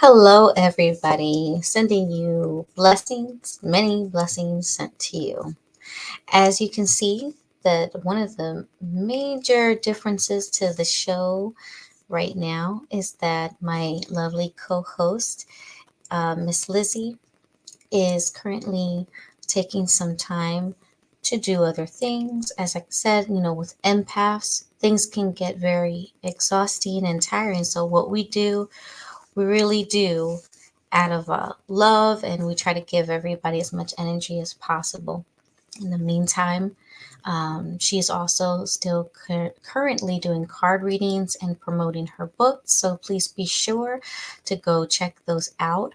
Hello, everybody. Sending you blessings, many blessings sent to you. As you can see, that one of the major differences to the show right now is that my lovely co-host, Miss Lizzie, is currently taking some time to do other things. As I said, with empaths, things can get very exhausting and tiring. So what we really do out of love, and we try to give everybody as much energy as possible. In the meantime, she's also still currently doing card readings and promoting her books. So please be sure to go check those out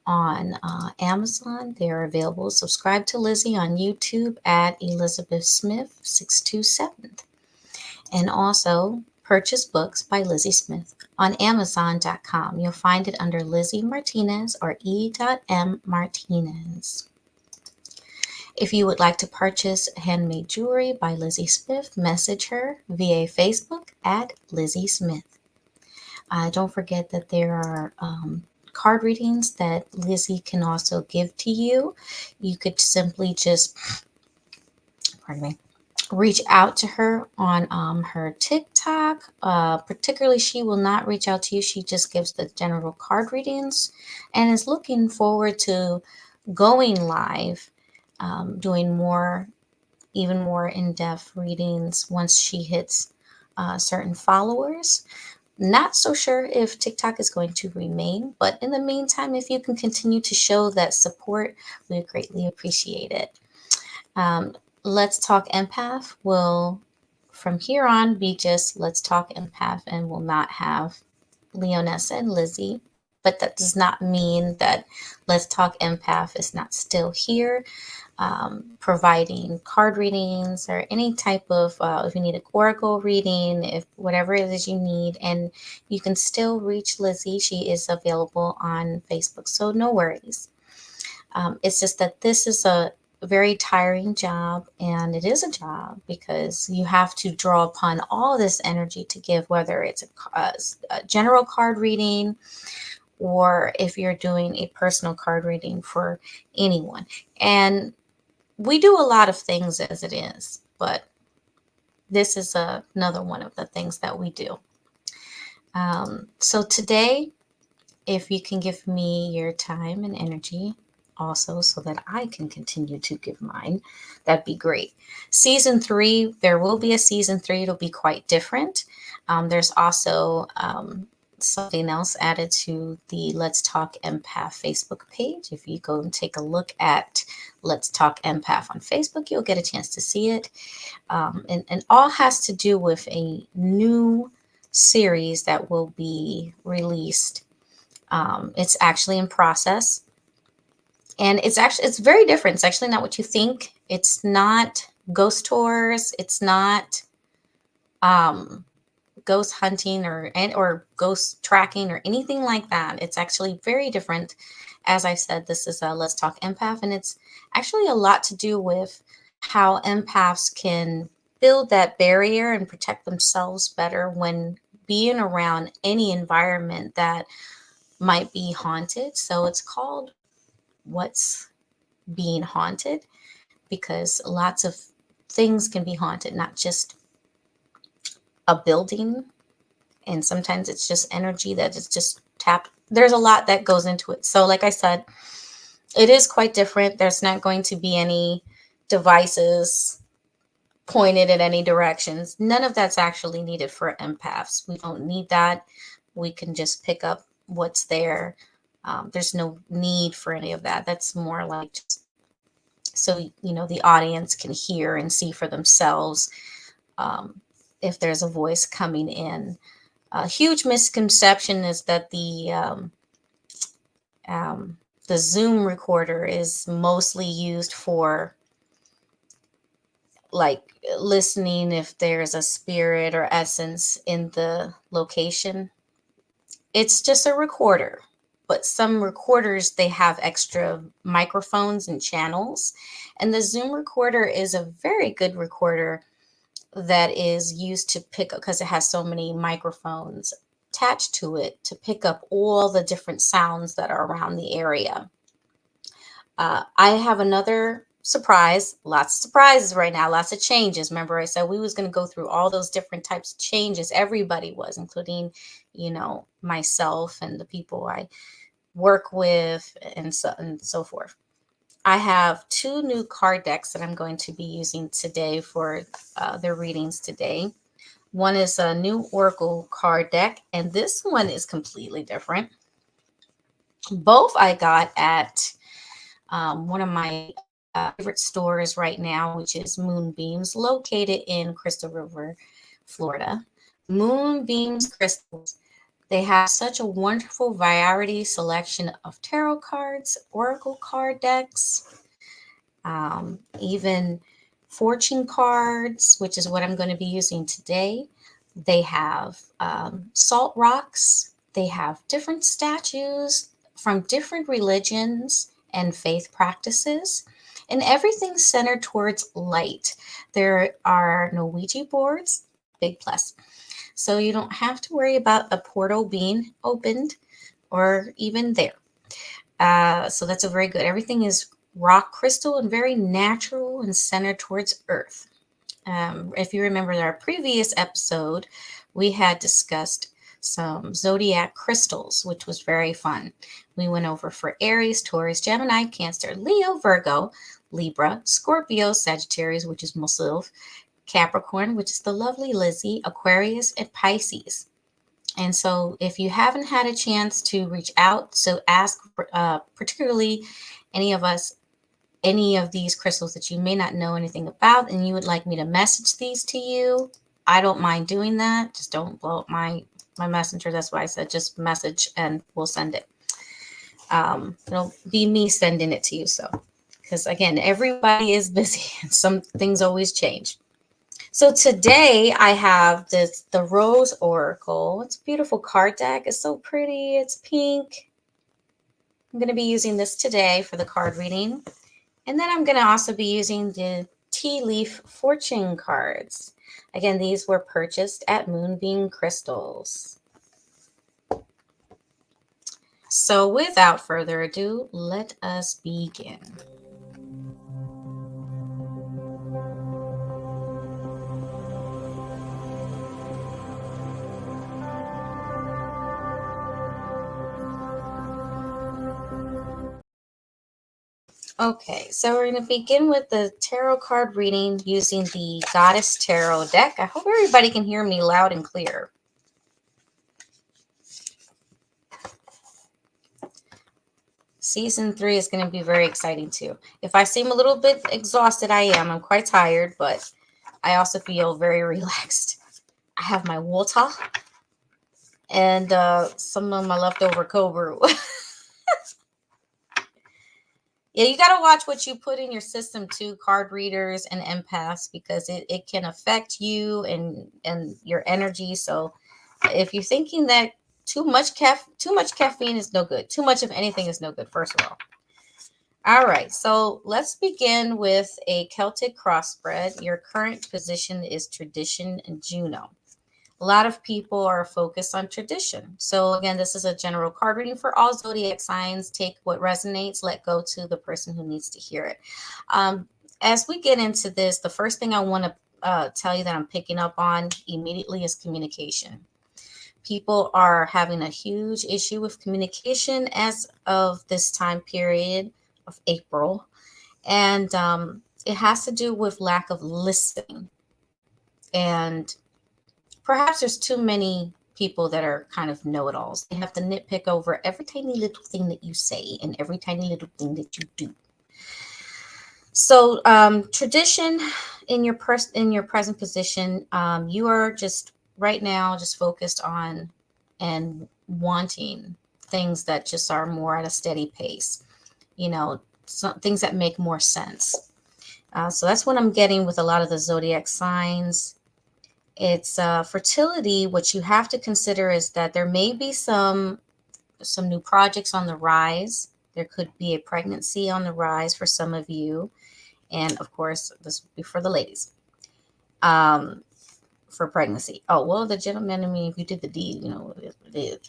on Amazon. They're available. Subscribe to Lizzie on YouTube at Elizabeth Smith 627. And also purchase books by Lizzie Smith on Amazon.com. You'll find it under Lizzie Martinez or E.M. Martinez. If you would like to purchase handmade jewelry by Lizzie Smith, message her via Facebook at Lizzie Smith. Don't forget that there are card readings that Lizzie can also give to you. You could simply just, pardon me, reach out to her on her TikTok. Particularly, she will not reach out to you. She just gives the general card readings and is looking forward to going live, doing even more in-depth readings once she hits certain followers. Not so sure if TikTok is going to remain, but in the meantime, if you can continue to show that support, we greatly appreciate it. Um, Let's Talk Empath will, from here on, be just Let's Talk Empath, and will not have Leonessa and Lizzie. But that does not mean that Let's Talk Empath is not still here, providing card readings or any type of, if you need a oracle reading, if whatever it is you need, and you can still reach Lizzie. She is available on Facebook, so no worries. It's just that this is a very tiring job, and it is a job because you have to draw upon all this energy to give, whether it's a general card reading or if you're doing a personal card reading for anyone. And we do a lot of things as it is, but this is another one of the things that we do. So today, if you can give me your time and energy also so that I can continue to give mine, that'd be great. Season 3, there will be a season 3. It'll be quite different. There's also something else added to the Let's Talk Empath Facebook page. If you go and take a look at Let's Talk Empath on Facebook, you'll get a chance to see it. And all has to do with a new series that will be released. It's actually in process, and it's very different. It's actually not what you think. It's not ghost tours. It's not ghost hunting or ghost tracking or anything like that. It's actually very different. As I said, this is a Let's Talk Empath, and it's actually a lot to do with how empaths can build that barrier and protect themselves better when being around any environment that might be haunted. So it's called What's Being Haunted, because lots of things can be haunted, not just a building. And sometimes it's just energy that is just tapped. There's a lot that goes into it. So like I said, it is quite different. There's not going to be any devices pointed in any directions. None of that's actually needed for empaths. We don't need that. We can just pick up what's there. There's no need for any of that. That's more like just so the audience can hear and see for themselves if there's a voice coming in. A huge misconception is that the Zoom recorder is mostly used for like listening if there's a spirit or essence in the location. It's just a recorder, but some recorders, they have extra microphones and channels, and the Zoom recorder is a very good recorder that is used to pick up because it has so many microphones attached to it to pick up all the different sounds that are around the area. I have another surprise, lots of surprises right now, lots of changes. Remember, I said we was going to go through all those different types of changes. Everybody was, including, myself and the people I work with and so forth. I have two new card decks that I'm going to be using today for their readings today. One is a new Oracle card deck, and this one is completely different. Both I got at one of my favorite stores right now, which is Moonbeams, located in Crystal River, Florida. Moonbeams Crystals. They have such a wonderful variety selection of tarot cards, oracle card decks, even fortune cards, which is what I'm going to be using today. They have salt rocks. They have different statues from different religions and faith practices, and everything centered towards light. There are no Ouija boards, big plus. So you don't have to worry about a portal being opened or even there. So that's a very good. Everything is rock crystal and very natural and centered towards earth. If you remember our previous episode, we had discussed some zodiac crystals, which was very fun. We went over for Aries, Taurus, Gemini, Cancer, Leo, Virgo, Libra, Scorpio, Sagittarius, which is myself, Capricorn, which is the lovely Lizzie, Aquarius, and Pisces. And so if you haven't had a chance to reach out, so ask particularly any of these crystals that you may not know anything about and you would like me to message these to you, I don't mind doing that. Just don't blow up my messenger. That's why I said just message and we'll send it. It'll be me sending it to you. So, because again, everybody is busy and some things always change. So today I have the Rose Oracle. It's a beautiful card deck. It's so pretty. It's pink. I'm going to be using this today for the card reading. And then I'm going to also be using the Tea Leaf Fortune cards. Again, these were purchased at Moonbeam Crystals. So without further ado, let us begin. Okay, so we're going to begin with the tarot card reading using the Goddess Tarot deck. I hope everybody can hear me loud and clear. Season 3 is going to be very exciting too. If I seem a little bit exhausted, I am. I'm quite tired, but I also feel very relaxed. I have my water and some of my leftover cold brew. Yeah, you got to watch what you put in your system too, card readers and empaths, because it can affect you and your energy. So if you're thinking that too much caffeine is no good, too much of anything is no good, first of all. All right, so let's begin with a Celtic crossbred. Your current position is tradition and Juno. A lot of people are focused on tradition. So again, this is a general card reading for all zodiac signs. Take what resonates, let go to the person who needs to hear it. As we get into this, the first thing I want to tell you that I'm picking up on immediately is communication. People are having a huge issue with communication as of this time period of April. And it has to do with lack of listening. And perhaps there's too many people that are kind of know-it-alls. They have to nitpick over every tiny little thing that you say and every tiny little thing that you do. So tradition in your present position, you are just right now just focused on and wanting things that just are more at a steady pace. Some things that make more sense. So that's what I'm getting with a lot of the zodiac signs. It's fertility. What you have to consider is that there may be some new projects on the rise. There could be a pregnancy on the rise for some of you. And of course, this would be for the ladies. for pregnancy. Oh, well, the gentleman, I mean, if you did the deed, you know, it is what it is.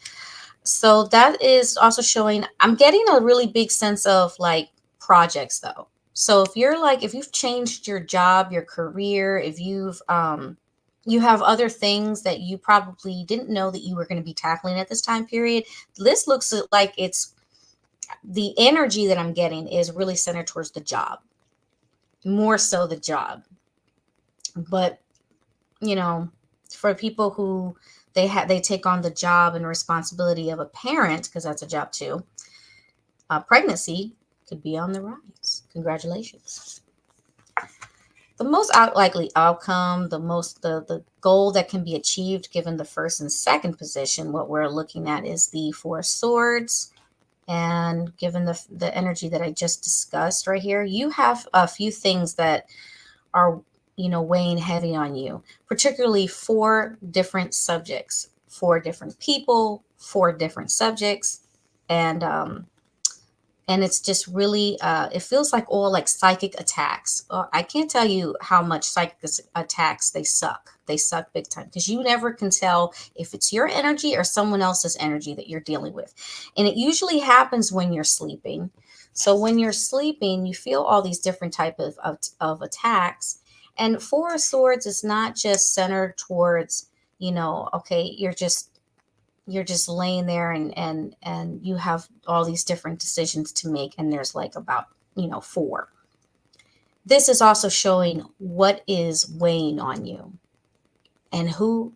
So that is also showing, I'm getting a really big sense of like projects though. So if you're like, if you've changed your job, your career, if you have other things that you probably didn't know that you were going to be tackling at this time period, this looks like it's the energy that I'm getting is really centered towards the job, more so the job. But, you know, for people who they take on the job and responsibility of a parent, because that's a job too, pregnancy could be on the rise. Congratulations. The most likely outcome, the goal that can be achieved given the first and second position, what we're looking at is the Four of Swords. And given the energy that I just discussed right here, you have a few things that are, you know, weighing heavy on you, particularly four different subjects, four different people, four different subjects. And it's just really it feels like all like psychic attacks. I can't tell you how much psychic attacks they suck big time, because you never can tell if it's your energy or someone else's energy that you're dealing with. And it usually happens when you're sleeping. So when you're sleeping, you feel all these different type of attacks. And Four of Swords is not just centered towards, you know, okay, you're just laying there and you have all these different decisions to make, and there's like about, you know, four. This is also showing what is weighing on you and who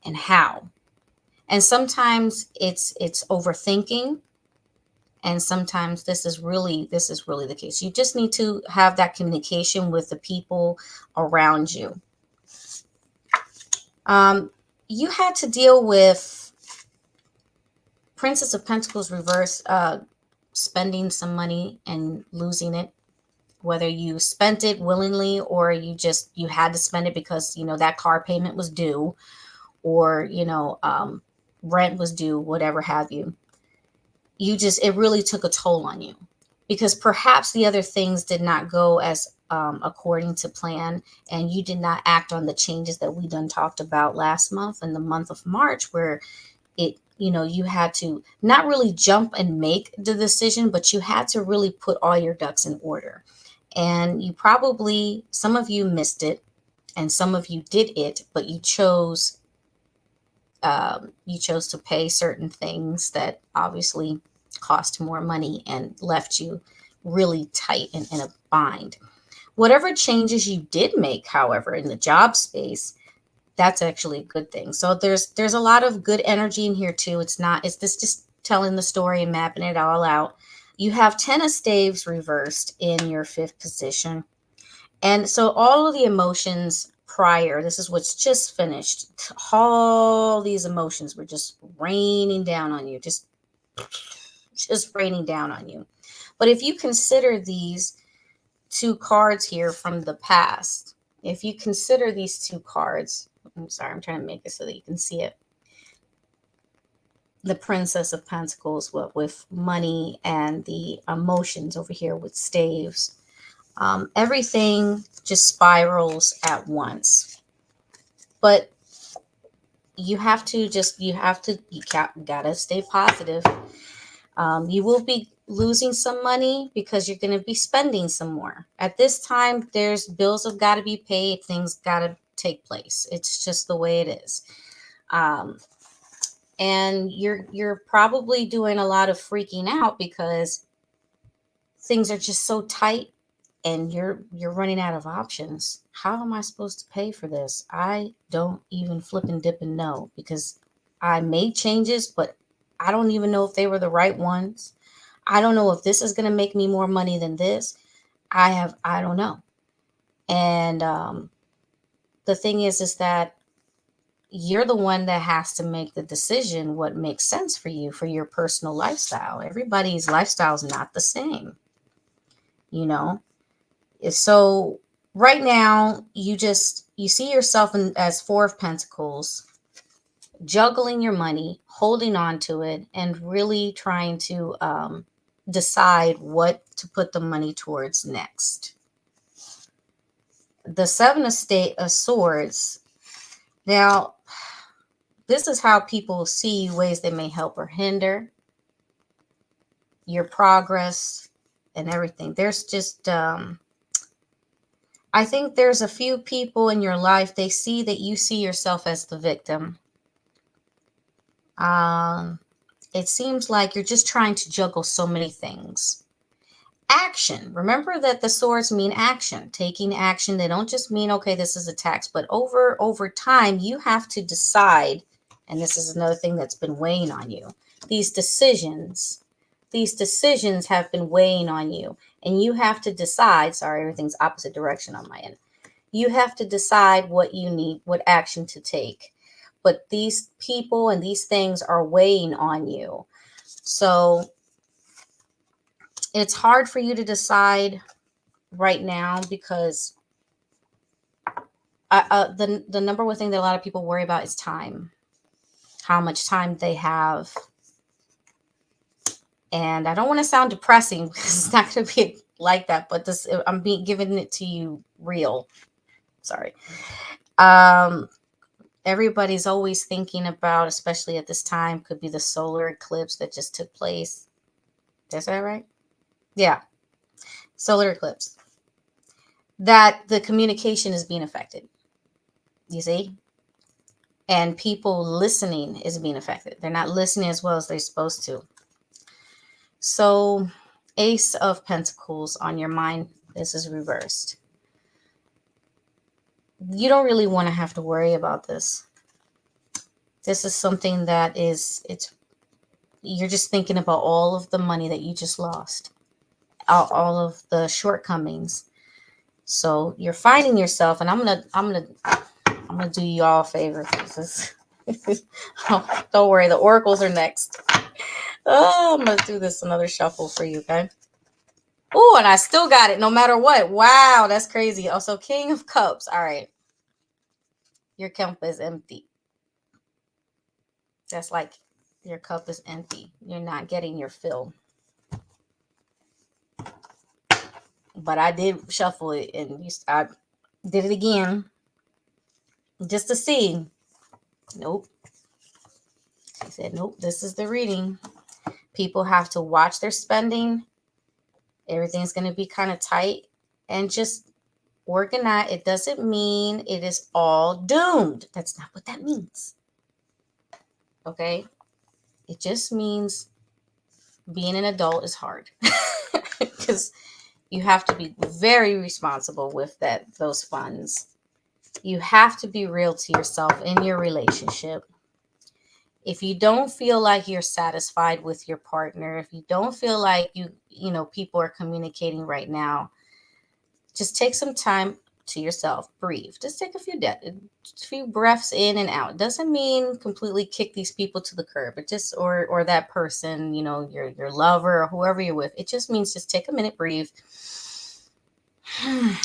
and how. And sometimes it's overthinking, and sometimes this is really the case. You just need to have that communication with the people around you. You had to deal with Princess of Pentacles reverse, spending some money and losing it, whether you spent it willingly or you had to spend it because, you know, that car payment was due, or, you know, rent was due, whatever have you. It really took a toll on you, because perhaps the other things did not go as according to plan, and you did not act on the changes that we done talked about last month, in the month of March, where it, you know, you had to not really jump and make the decision, but you had to really put all your ducks in order. And some of you missed it, and some of you did it, but you chose to pay certain things that obviously cost more money and left you really tight and in a bind. Whatever changes you did make, however, in the job space, that's actually a good thing. So there's a lot of good energy in here too. It's this just telling the story and mapping it all out. You have 10 of Staves reversed in your fifth position. And so all of the emotions prior, this is what's just finished. All these emotions were just raining down on you, just raining down on you. But if you consider these two cards here from the past, if you consider these two cards, I'm sorry, I'm trying to make it so that you can see it. The Princess of Pentacles with money, and the emotions over here with Staves. Everything just spirals at once. But you gotta stay positive. You will be losing some money because you're going to be spending some more. At this time, there's bills have got to be paid, things got to take place. It's just the way it is. And you're probably doing a lot of freaking out because things are just so tight, and you're running out of options. How am I supposed to pay for this? I don't even flip and dip and know, because I made changes, but I don't even know if they were the right ones. I don't know if this is going to make me more money than this. I don't know. And the thing is that you're the one that has to make the decision what makes sense for you, for your personal lifestyle. Everybody's lifestyle is not the same, you know? So right now, you see yourself as Four of Pentacles, juggling your money, holding on to it, and really trying to decide what to put the money towards next. The Seven of Swords Now, this is how people see ways they may help or hinder your progress and everything. There's just, I think there's a few people in your life, they see that you see yourself as the victim. Um, it seems like you're just trying to juggle so many things. Action. Remember that the swords mean action, taking action. They don't just mean, okay, this is a tax, but over time, you have to decide. And this is another thing that's been weighing on you. These decisions, these decisions have been weighing on you, and you have to decide. Sorry, everything's opposite direction on my end. You have to decide what you need, what action to take. But these people and these things are weighing on you. So it's hard for you to decide right now because the number one thing that a lot of people worry about is time, how much time they have. And I don't want to sound depressing because it's not going to be like that, but this I'm being giving it to you real. Sorry. Um, Everybody's always thinking about, especially at this time, could be the solar eclipse that just took place. Is that right? Yeah, solar eclipse. That the communication is being affected. You see? And people listening is being affected. They're not listening as well as they're supposed to. So, Ace of Pentacles on your mind. This is reversed. You don't really want to have to worry about this. This is something that you're just thinking about all of the money that you just lost, all of the shortcomings. So you're finding yourself, and I'm gonna do you all a favor. This is, don't worry, the oracles are next. Oh, I'm gonna do this another shuffle for you, okay? Oh, and I still got it no matter what. Wow, that's crazy. Also, King of Cups. All right, your cup is empty. That's like your cup is empty. You're not getting your fill. But I did shuffle it, and I did it again just to see. Nope. She said, nope, this is the reading. People have to watch their spending. Everything's going to be kind of tight and just organize. It doesn't mean it is all doomed. That's not what that means. Okay? It just means being an adult is hard because you have to be very responsible with those funds. You have to be real to yourself in your relationship. If you don't feel like you're satisfied with your partner, if you don't feel like people are communicating right now, just take some time to yourself, breathe. Just take a few breaths in and out. Doesn't mean completely kick these people to the curb. It just or that person, your lover or whoever you're with. It just means just take a minute, breathe.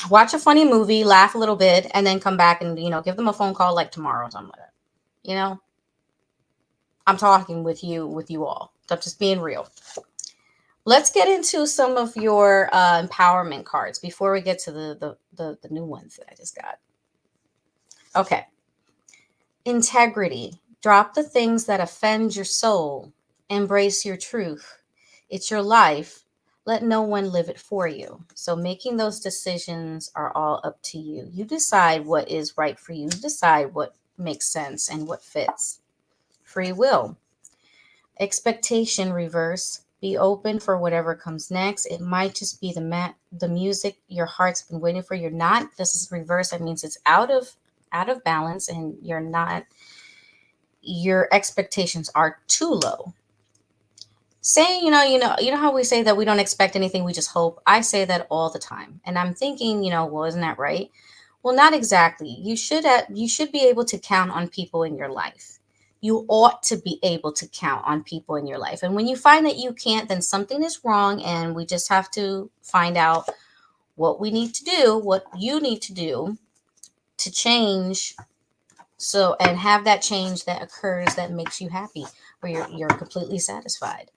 Watch a funny movie, laugh a little bit, and then come back and give them a phone call like tomorrow or something like that. I'm talking with you all. So I'm just being real. Let's get into some of your empowerment cards before we get to the new ones that I just got. Okay. Integrity. Drop the things that offend your soul. Embrace your truth. It's your life. Let no one live it for you. So making those decisions are all up to you. You decide what is right for you. You decide what makes sense and what fits. Free will. Expectation reverse. Be open for whatever comes next. It might just be the music your heart's been waiting for. You're not. This is reverse. That means it's out of balance, and you're not. Your expectations are too low. Saying, how we say that we don't expect anything, we just hope. I say that all the time, and I'm thinking, well, isn't that right? Well, not exactly. You should be able to count on people in your life. You ought to be able to count on people in your life. And when you find that you can't, then something is wrong. And we just have to find out what we need to do, what you need to do to change. So, and have that change that occurs that makes you happy, where you're completely satisfied.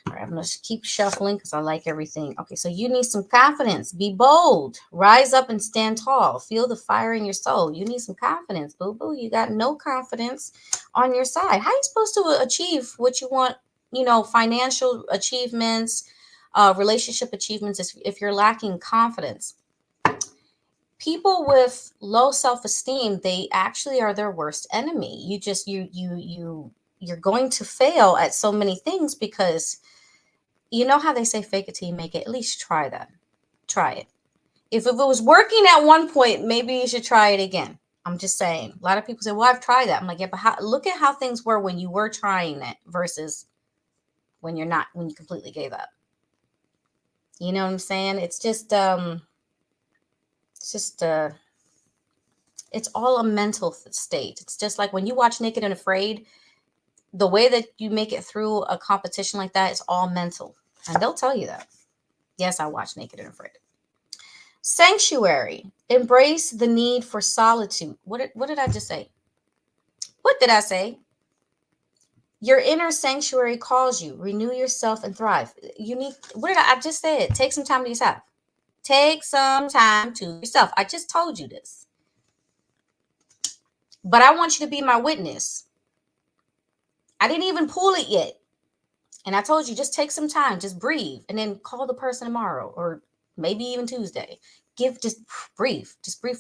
All right, I'm going to keep shuffling because I like everything. Okay, so you need some confidence. Be bold. Rise up and stand tall. Feel the fire in your soul. You need some confidence, boo-boo. You got no confidence on your side. How are you supposed to achieve what you want, financial achievements, relationship achievements, if you're lacking confidence? People with low self-esteem, they actually are their worst enemy. You're going to fail at so many things because you know how they say fake it till you make it. At least try that. Try it. If it was working at one point, maybe you should try it again. I'm just saying. A lot of people say, well, I've tried that. I'm like, yeah, but look at how things were when you were trying it versus when you're not, when you completely gave up. You know what I'm saying? It's all a mental state. It's just like when you watch Naked and Afraid, the way that you make it through a competition like that is all mental. And they'll tell you that. Yes, I watch Naked and Afraid. Sanctuary. Embrace the need for solitude. What did I just say? What did I say? Your inner sanctuary calls you. Renew yourself and thrive. What did I just said? Take some time to yourself. Take some time to yourself. I just told you this. But I want you to be my witness. I didn't even pull it yet. And I told you, just take some time, just breathe, and then call the person tomorrow or maybe even Tuesday. Just breathe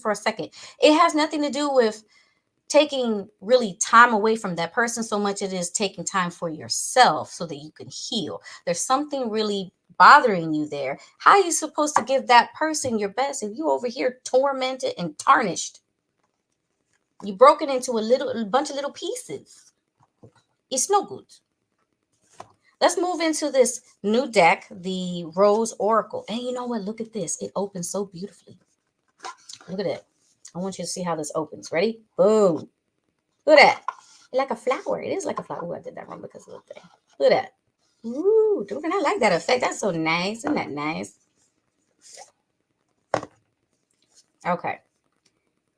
for a second. It has nothing to do with taking really time away from that person so much. It is taking time for yourself so that you can heal. There's something really bothering you there. How are you supposed to give that person your best if you over here tormented and tarnished? You broken into a bunch of little pieces. It's no good. Let's move into this new deck, the Rose Oracle. And you know what? Look at this. It opens so beautifully. Look at it. I want you to see how this opens. Ready? Boom. Look at that. It's like a flower. It is like a flower. Ooh, I did that wrong because of the thing. Look at that. Ooh, I like that effect. That's so nice. Isn't that nice? Okay.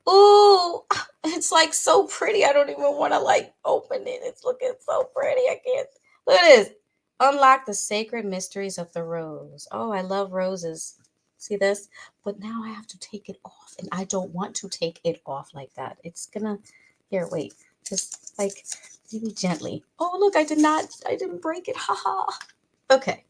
Ooh, it's like so pretty. I don't even want to like open it. It's looking so pretty. I can't. Look at this. Unlock the sacred mysteries of the rose. Oh, I love roses. See this? But now I have to take it off. And I don't want to take it off like that. It's gonna, here, wait. Just like, maybe gently. Oh, look, I didn't break it. Haha. Okay.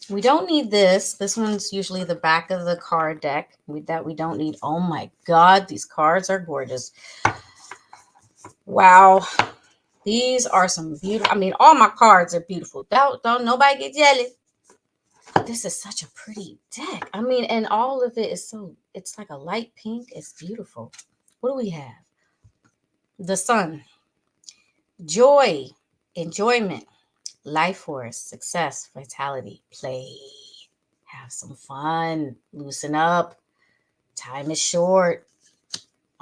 We don't need this. This one's usually the back of the card deck. We don't need. Oh my God, these cards are gorgeous. Wow. These are some beautiful, all my cards are beautiful. Don't nobody get jealous. This is such a pretty deck. And all of it is it's like a light pink. It's beautiful. What do we have? The sun. Joy. Enjoyment. Life force. Success. Vitality. Play. Have some fun. Loosen up. Time is short.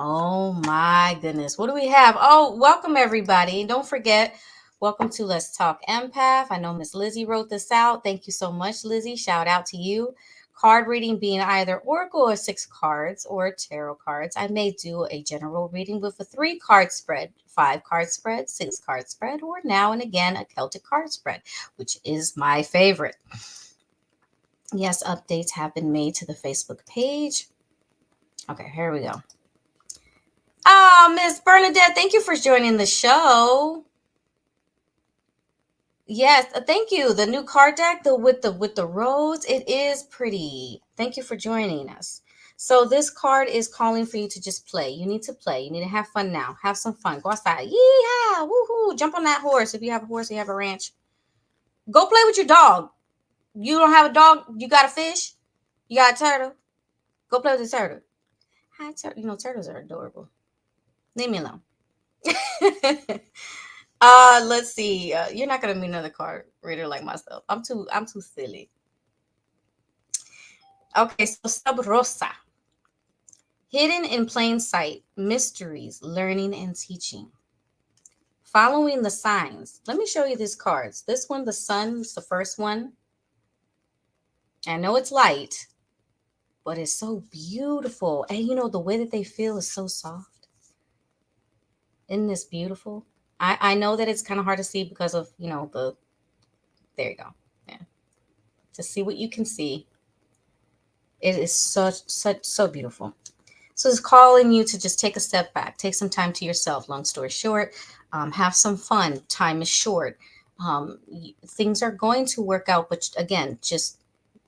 Oh my goodness. What do we have? Oh, welcome everybody. Don't forget, welcome to Let's Talk Empath. I know Miss Lizzie wrote this out. Thank you so much, Lizzie. Shout out to you. Card reading being either Oracle or 6 cards or tarot cards. I may do a general reading with a 3-card spread, 5-card spread, 6-card spread, or now and again a Celtic card spread, which is my favorite. Yes, updates have been made to the Facebook page. Okay, here we go. Oh, Miss Bernadette, thank you for joining the show. Yes, thank you. The new card deck, with the rose, it is pretty. Thank you for joining us. So this card is calling for you to just play. You need to play. You need to have fun now. Have some fun. Go outside. Yeehaw! Woohoo! Jump on that horse. If you have a horse, you have a ranch. Go play with your dog. You don't have a dog, you got a fish, you got a turtle. Go play with the turtle. Hi, turtle. Turtles are adorable. Leave me alone. Let's see. You're not gonna meet another card reader like myself. I'm too silly. Okay, so Sub Rosa. Hidden in plain sight, mysteries, learning and teaching. Following the signs. Let me show you these cards. This one, the sun, is the first one. I know it's light, but it's so beautiful. And the way that they feel is so soft. Isn't this beautiful? I know that it's kind of hard to see because of, there you go. Yeah. To see what you can see. It is so beautiful. So it's calling you to just take a step back, take some time to yourself. Long story short, have some fun. Time is short. Things are going to work out, but again, just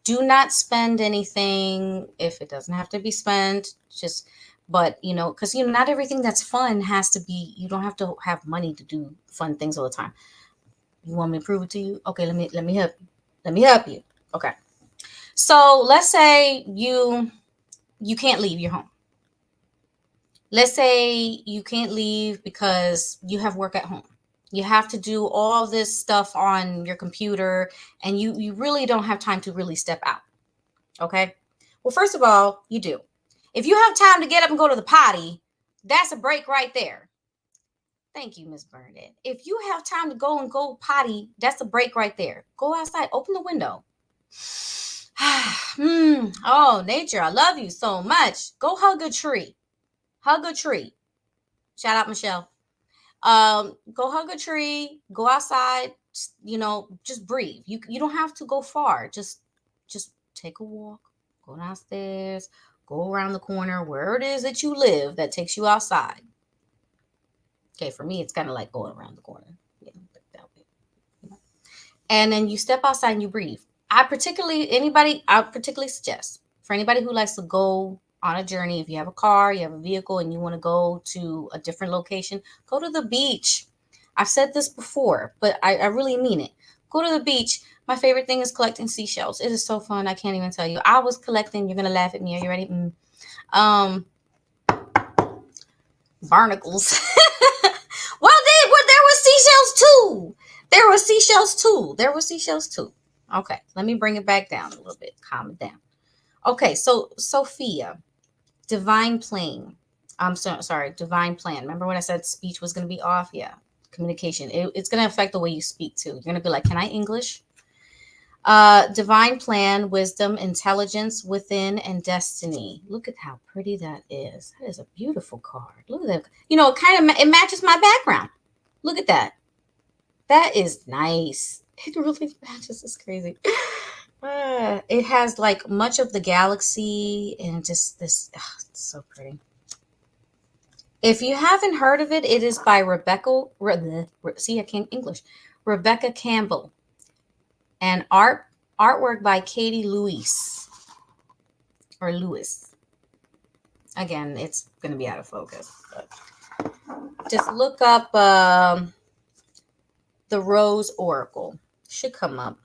do not spend anything if it doesn't have to be spent. Just, but because not everything that's fun has to be. You don't have to have money to do fun things all the time. You want me to prove it to you? Okay, let me help you. Let me help you. Okay. So let's say you can't leave your home. Let's say you can't leave because you have work at home. You have to do all this stuff on your computer and you really don't have time to really step out. Okay. Well, first of all, you do. If you have time to get up and go to the potty, that's a break right there. Thank you, Miss Burnett. If you have time to go potty, that's a break right there. Go outside, open the window. Oh, nature, I love you so much. Go hug a tree. Hug a tree. Shout out, Michelle. Go hug a tree, go outside, just breathe. You don't have to go far. Just take a walk, go downstairs, go around the corner, where it is that you live that takes you outside. Okay, for me, it's kind of like going around the corner. Yeah, that way. And then you step outside and you breathe. I particularly suggest for anybody who likes to go on a journey, if you have a car, you have a vehicle, and you want to go to a different location, go to the beach. I've said this before, but I really mean it. Go to the beach. My favorite thing is collecting seashells. It is so fun. I can't even tell you. I was collecting. You're gonna laugh at me. Are you ready? Um, Barnacles. Well, there were seashells too. There were seashells too. Okay, let me bring it back down a little bit. Calm it down. Okay, so Sophia, divine plane. I'm sorry, divine plan. Remember when I said speech was going to be off? Yeah, communication. It's going to affect the way you speak too. You're going to be like, can I English? Divine plan, wisdom, intelligence within, and destiny. Look at how pretty that is. That is a beautiful card. Look at that. It matches my background. Look at that. That is nice. It really matches. It's crazy. It has like much of the galaxy and just this. It's so pretty. If you haven't heard of it, it is by See, I can't English. Rebecca Campbell, and artwork by Katie Lewis or Lewis. Again, it's going to be out of focus. But just look up the Rose Oracle. Should come up.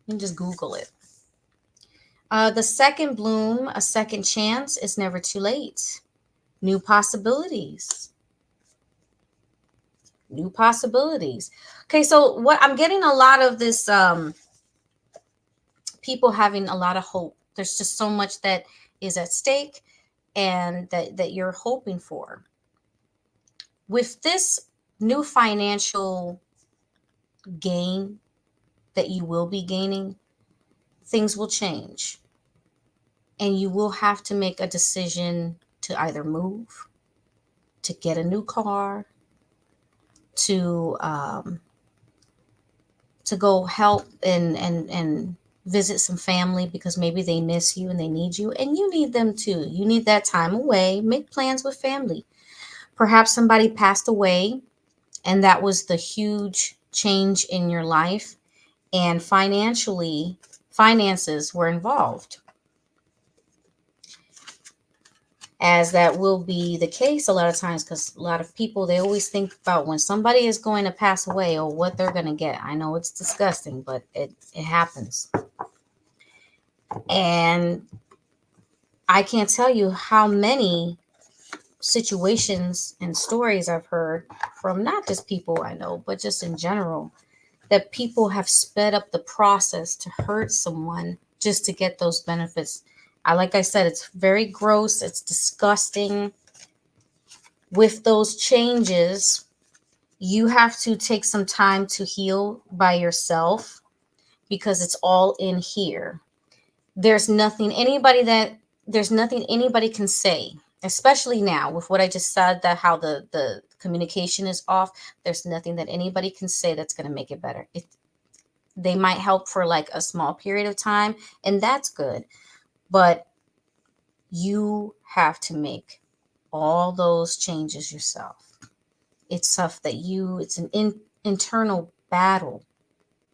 You can just Google it. The second bloom, a second chance is never too late. New possibilities. New possibilities. Okay, so what I'm getting a lot of this people having a lot of hope. There's just so much that is at stake and that you're hoping for. With this new financial gain that you will be gaining, things will change. And you will have to make a decision to either move, to get a new car, to go help and visit some family because maybe they miss you and they need you and you need them too. You need that time away. Make plans with family. Perhaps somebody passed away and that was the huge change in your life, and finances were involved. As that will be the case a lot of times, because a lot of people, they always think about when somebody is going to pass away or what they're going to get. I know it's disgusting, but it happens. And I can't tell you how many situations and stories I've heard from not just people I know, but just in general, that people have sped up the process to hurt someone just to get those benefits. Like I said, it's very gross. It's disgusting. With those changes, you have to take some time to heal by yourself because it's all in here. There's nothing anybody can say, especially now with what I just said, that how the communication is off, there's nothing that anybody can say that's going to make it better. They might help for like a small period of time, and that's good. But you have to make all those changes yourself. It's stuff that it's an internal battle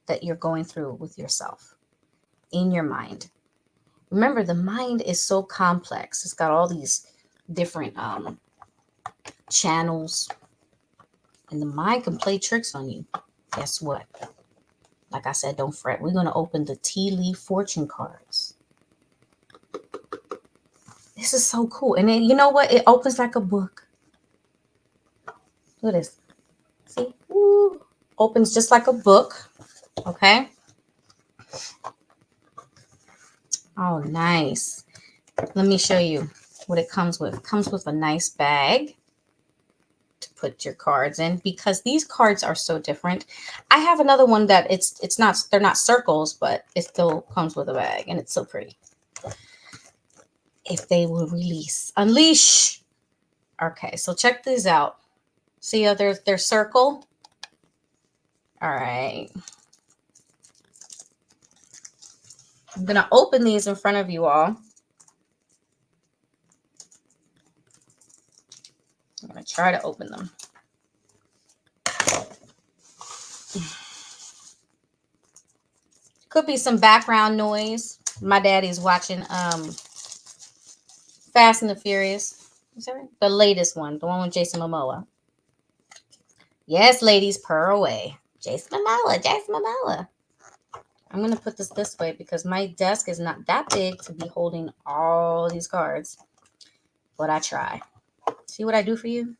that you're going through with yourself in your mind. Remember, the mind is so complex. It's got all these different channels, and the mind can play tricks on you. Guess what? Like I said, don't fret. We're going to open the tea leaf fortune cards. This is so cool. And then, you know what? It opens like a book. Look at this. See? Woo. Opens just like a book. Okay. Oh, nice. Let me show you what it comes with. It comes with a nice bag to put your cards in, because these cards are so different. I have another one that it's not, they're not circles, but it still comes with a bag, and it's so pretty. If they will unleash. Okay, so check these out. See how they're circle? All right. I'm going to open these in front of you all. I'm going to try to open them. Could be some background noise. My daddy's watching Fast and the Furious. Is that right? The latest one, the one with Jason Momoa. Yes, ladies, purr away. Jason Momoa. I'm going to put this way because my desk is not that big to be holding all these cards. But I try. See what I do for you?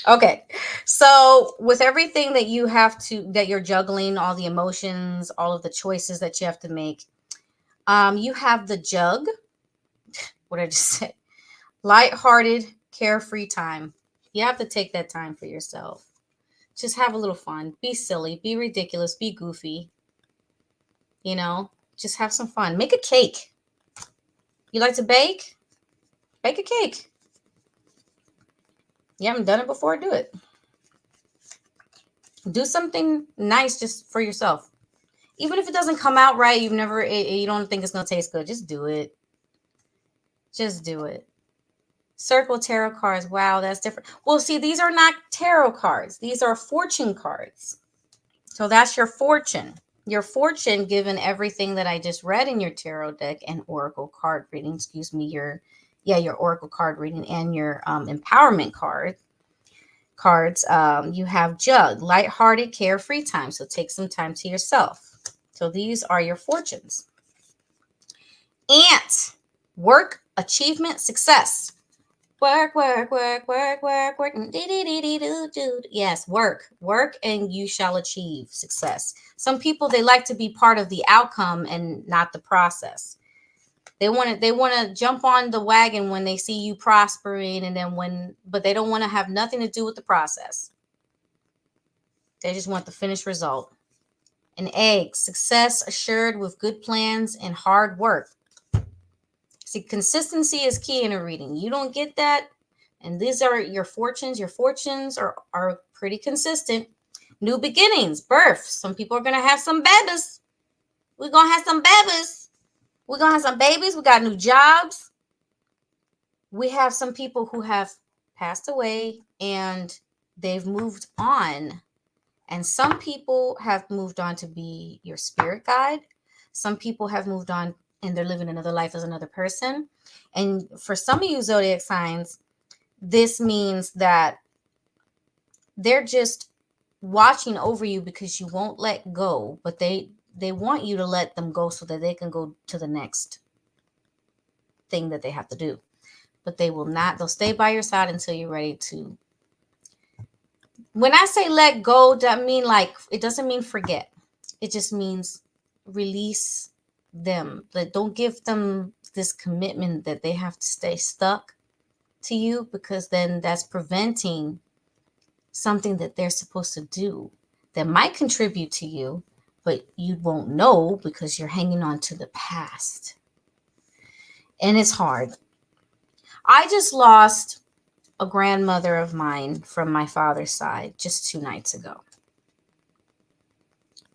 Okay. So with everything that you're juggling, all the emotions, all of the choices that you have to make, you have the jug. What I just said. Lighthearted, carefree time. You have to take that time for yourself. Just have a little fun. Be silly. Be ridiculous. Be goofy. You know, just have some fun. Make a cake. You like to bake? Bake a cake. You haven't done it before? Do it. Do something nice just for yourself. Even if it doesn't come out right, you don't think it's going to taste good. Just do it. Just do it. Circle tarot cards. Wow, that's different. Well, see, these are not tarot cards. These are fortune cards. So that's your fortune. Your fortune, given everything that I just read in your tarot deck and oracle card reading, your oracle card reading and your empowerment cards. You have jug, lighthearted, carefree time. So take some time to yourself. So these are your fortunes. Ant, work, achievement, success. Work. Yes, work, and you shall achieve success. Some people, they like to be part of the outcome and not the process. They want to jump on the wagon when they see you prospering, but they don't want to have nothing to do with the process. They just want the finished result. An egg, success assured with good plans and hard work. See, consistency is key in a reading. You don't get that, and these are your fortunes. Your fortunes are pretty consistent. New beginnings, birth. Some people are going to have some babies. We're going to have some babies. We're going to have some babies. We got new jobs. We have some people who have passed away and they've moved on. And some people have moved on to be your spirit guide. Some people have moved on and they're living another life as another person. And for some of you zodiac signs, this means that they're just watching over you because you won't let go, but they want you to let them go so that they can go to the next thing that they have to do. But they will not. They'll stay by your side until you're ready to. When I say let go, that mean it doesn't mean forget. It just means release them. Don't give them this commitment that they have to stay stuck to you, because then that's preventing something that they're supposed to do that might contribute to you, but you won't know because you're hanging on to the past. And it's hard. I just lost a grandmother of mine from my father's side just 2 nights ago.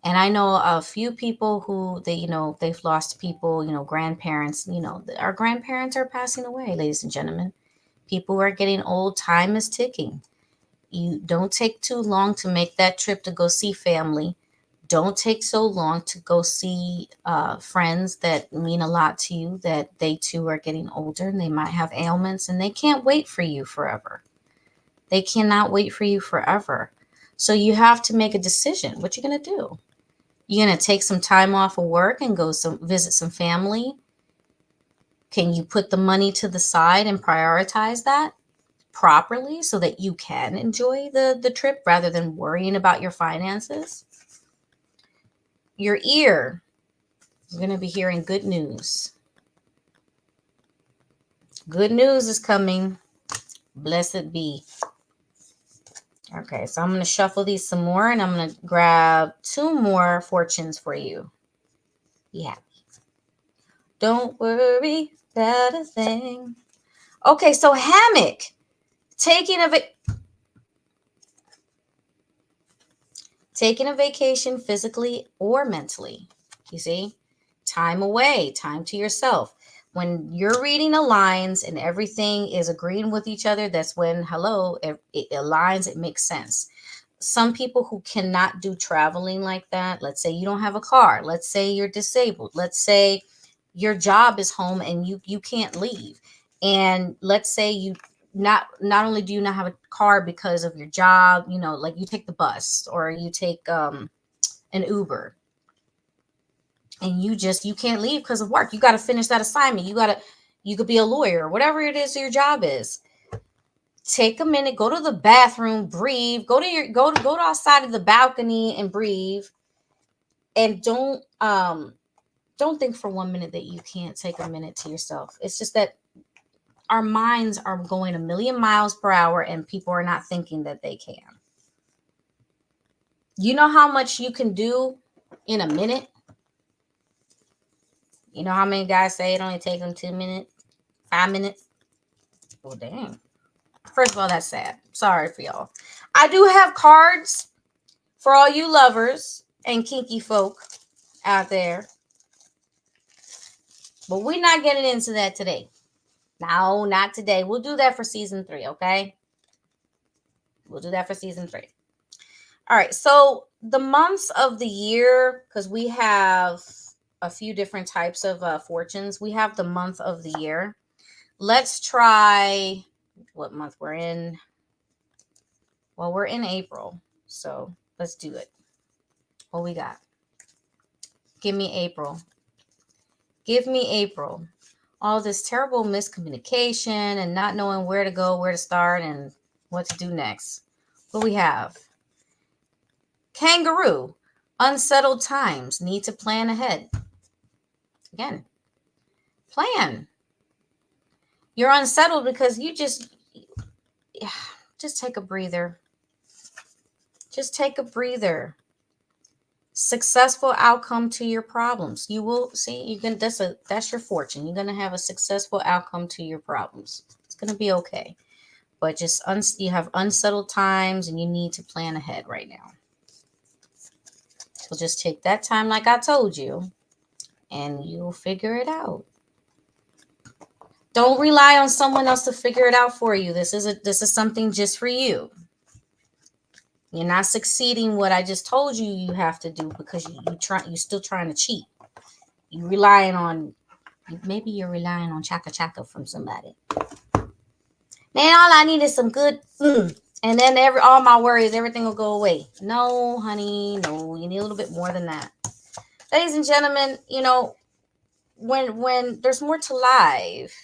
And I know a few people who they've lost people, grandparents, our grandparents are passing away, ladies and gentlemen. People are getting old. Time is ticking. You don't take too long to make that trip to go see family. Don't take so long to go see friends that mean a lot to you, that they too are getting older and they might have ailments and they can't wait for you forever. They cannot wait for you forever. So you have to make a decision. What you going to do? You're going to take some time off of work and go visit some family? Can you put the money to the side and prioritize that properly so that you can enjoy the trip rather than worrying about your finances? Your ear, you're going to be hearing good news. Good news is coming. Blessed be. Okay, so I'm going to shuffle these some more and I'm going to grab 2 more fortunes for you. Be happy. Don't worry about a thing. Okay, so hammock. Taking a vacation physically or mentally. You see? Time away, time to yourself. When you're reading the lines and everything is agreeing with each other, that's when, it aligns, it makes sense. Some people who cannot do traveling like that, let's say you don't have a car, let's say you're disabled, let's say your job is home and you can't leave. And let's say you not only do you not have a car because of your job, like you take the bus or you take an Uber, and you can't leave because of work. You got to finish that assignment. You could be a lawyer or whatever it is your job is. Take a minute, go to the bathroom, breathe, go to outside of the balcony and breathe. And don't think for 1 minute that you can't take a minute to yourself. It's just that our minds are going a million miles per hour and people are not thinking that they can. You know how much you can do in a minute? You know how many guys say it only takes them 2 minutes, 5 minutes? Well, dang. First of all, that's sad. Sorry for y'all. I do have cards for all you lovers and kinky folk out there. But we're not getting into that today. No, not today. We'll do that for season 3, okay? We'll do that for season 3. All right. So the months of the year, because we have a few different types of fortunes. We have the month of the year. Let's try what month we're in. Well, we're in April. So let's do it. What we got? Give me April. Give me April. All this terrible miscommunication and not knowing where to go, where to start, and what to do next. What we have? Kangaroo. Unsettled times. Need to plan ahead. Again, plan. You're unsettled because you just take a breather. Just take a breather. Successful outcome to your problems. You will see. That's your fortune. You're gonna have a successful outcome to your problems. It's gonna be okay. But just you have unsettled times, and you need to plan ahead right now. So just take that time, like I told you, and you'll figure it out. Don't rely on someone else to figure it out for you. This is something just for you. You're not succeeding what I just told you you have to do because you're still trying to cheat. Maybe you're relying on chaka chaka from somebody. Man, all I need is some good and then all my worries, everything will go away. No, honey, no. You need a little bit more than that. Ladies and gentlemen, when there's more to life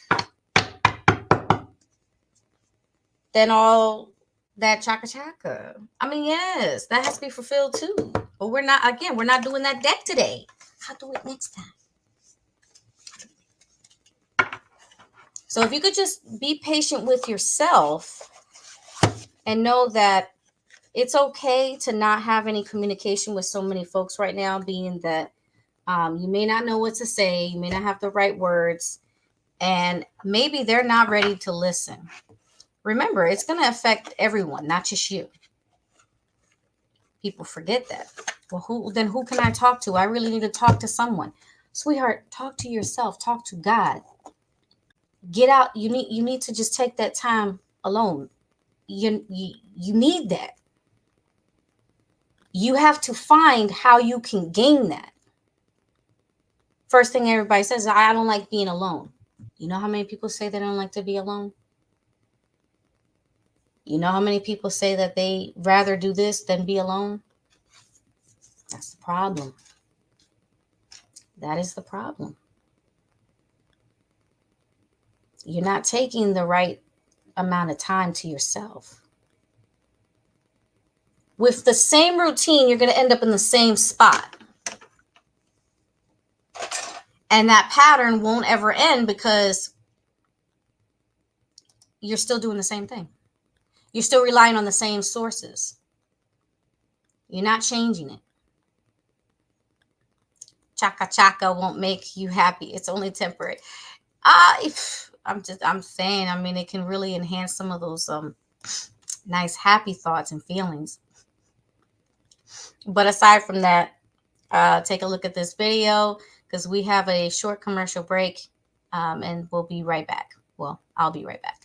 than all that chaka chaka. I mean, yes, that has to be fulfilled too. But we're not doing that deck today. I'll do it next time. So if you could just be patient with yourself and know that it's okay to not have any communication with so many folks right now, being that you may not know what to say, you may not have the right words. and maybe they're not ready to listen. Remember, it's going to affect everyone, not just you. People forget that. Well, who can I talk to? I really need to talk to someone. Sweetheart, talk to yourself, talk to God. Get out. You need to just take that time alone. You need that. You have to find how you can gain that. First thing everybody says, I don't like being alone. You know how many people say they don't like to be alone? You know how many people say that they rather do this than be alone? That's the problem. That is the problem. You're not taking the right amount of time to yourself. With the same routine, you're going to end up in the same spot. And that pattern won't ever end because you're still doing the same thing. You're still relying on the same sources. You're not changing it. Chaka chaka won't make you happy. It's only temporary. I'm saying, I mean, it can really enhance some of those nice happy thoughts and feelings. But aside from that, take a look at this video because we have a short commercial break, and we'll be right back. Well, I'll be right back.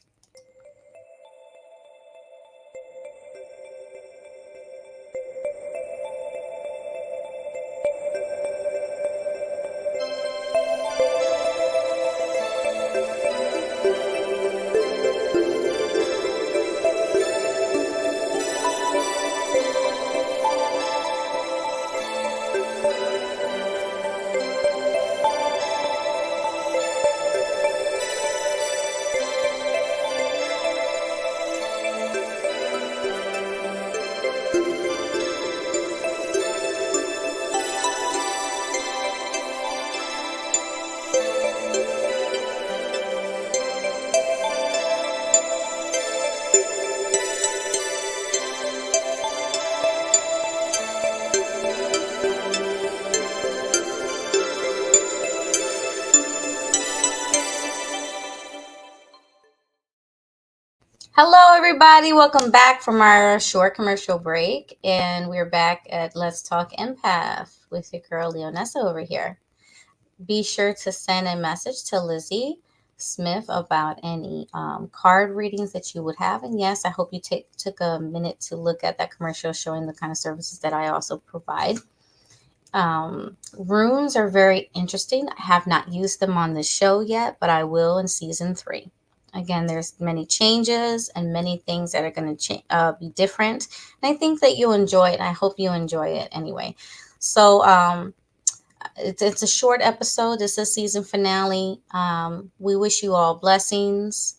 Hello, everybody. Welcome back from our short commercial break. And we're back at Let's Talk Empath with your girl, Leeonessa, over here. Be sure to send a message to Lizzie Smith about any card readings that you would have. And yes, I hope you took a minute to look at that commercial showing the kind of services that I also provide. Runes are very interesting. I have not used them on the show yet, but I will in season 3. Again, there's many changes and many things that are going to be different. And I think that you'll enjoy it. I hope you enjoy it anyway. So it's a short episode. This is season finale. We wish you all blessings.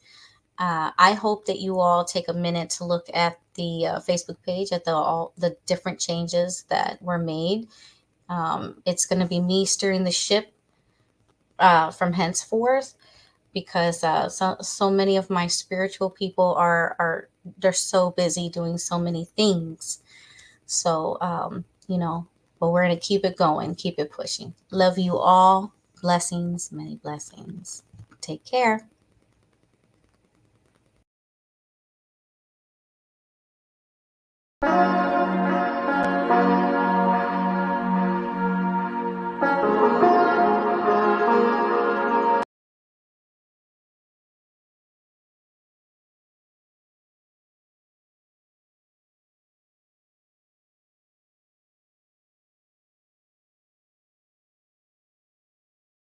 I hope that you all take a minute to look at the Facebook page at all the different changes that were made. It's going to be me steering the ship from henceforth, because so many of my spiritual people they're so busy doing so many things. So but we're going to keep it going, keep it pushing. Love you all. Blessings, many blessings. Take care.